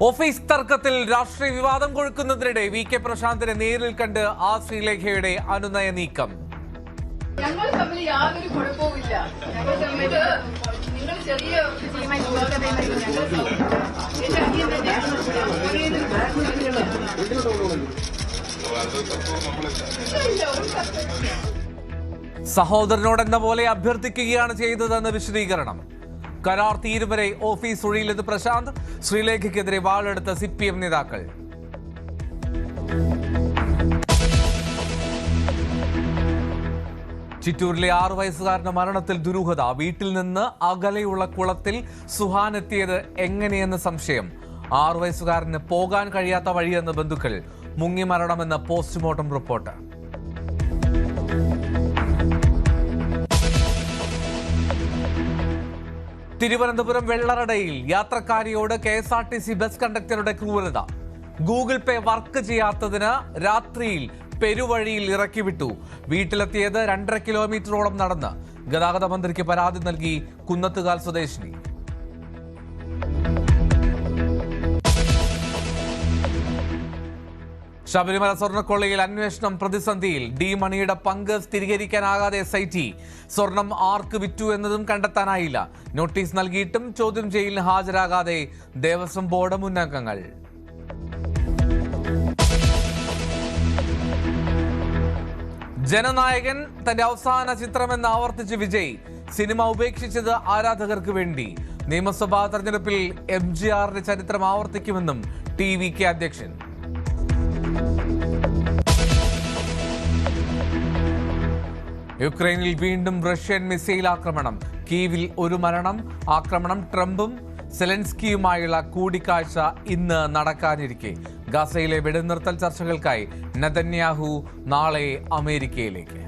Office തർക്കത്തിൽ രാഷ്ട്രീയ വിവാദം കൊഴുക്കുന്നതിനിടെ വി.കെ. പ്രശാന്തിനെ നേരിൽ കണ്ട് ശ്രീലേഖയുടെ അനുനയ നീക്കം. ഞങ്ങൾ തമ്മിൽ യാതൊരു കുഴപ്പവുമില്ല. ഞങ്ങൾ തമ്മിൽ നിങ്ങൾ ചെറിയ സഹോദരനോടെന്ന പോലെ അഭ്യർത്ഥിക്കുകയാണ് ചെയ്തതെന്ന് വിശദീകരണം. കരാർ തീരും വരെ ഓഫീസ് ഒഴിയില്ലെന്ന് പ്രശാന്ത്. ശ്രീലേഖയ്ക്കെതിരെ വാളെടുത്ത CPM നേതാക്കൾ. ചിറ്റൂരിലെ 6 വയസ്സുകാരന്റെ മരണത്തിൽ ദുരൂഹത. വീട്ടിൽ നിന്ന് അകലെയുള്ള കുളത്തിൽ സുഹാൻ എത്തിയത് എങ്ങനെയെന്ന് സംശയം. 6 വയസ്സുകാരന് പോകാൻ കഴിയാത്ത വഴിയെന്ന് ബന്ധുക്കൾ. മുങ്ങി മരണമെന്ന് പോസ്റ്റ്മോർട്ടം റിപ്പോർട്ട്. തിരുവനന്തപുരം വെള്ളറടയിൽ യാത്രക്കാരിയോട് KSRTC ബസ് കണ്ടക്ടറുടെ ക്രൂരത. ഗൂഗിൾ പേ വർക്ക് ചെയ്യാത്തതിന് രാത്രിയിൽ പെരുവഴിയിൽ ഇറക്കി വിട്ടു. വീട്ടിലെത്തിയത് 2.5 കിലോമീറ്ററോളം നടന്ന്. ഗതാഗത മന്ത്രിക്ക് പരാതി നൽകി കുന്നത്തുകാൽ സ്വദേശിനി. ശബരിമല സ്വർണ്ണക്കൊള്ളയിൽ അന്വേഷണം പ്രതിസന്ധിയിൽ. ഡി മണിയുടെ പങ്ക് സ്ഥിരീകരിക്കാനാകാതെ SIT. സ്വർണം ആർക്ക് വിറ്റു എന്നതും കണ്ടെത്താനായില്ല. നോട്ടീസ് നൽകിയിട്ടും ചോദ്യം ചെയ്യലിന് ഹാജരാകാതെ ദേവസ്വം ബോർഡ് മുൻ അംഗങ്ങൾ. ജനനായകൻ തന്റെ അവസാന ചിത്രമെന്ന് ആവർത്തിച്ച് വിജയ്. സിനിമ ഉപേക്ഷിച്ചത് ആരാധകർക്ക് വേണ്ടി. നിയമസഭാ തെരഞ്ഞെടുപ്പിൽ MGRന്റെ ചരിത്രം ആവർത്തിക്കുമെന്നും TVK അധ്യക്ഷൻ. യുക്രൈനിൽ വീണ്ടും റഷ്യൻ മിസൈൽ ആക്രമണം. കീവിൽ 1 മരണം. ആക്രമണം ട്രംപും സെലൻസ്കിയുമായുള്ള കൂടിക്കാഴ്ച ഇന്ന് നടക്കാനിരിക്കെ. ഗസയിലെ വെടിനിർത്തൽ ചർച്ചകൾക്കായി നെതന്യാഹു നാളെ അമേരിക്കയിലേക്ക്.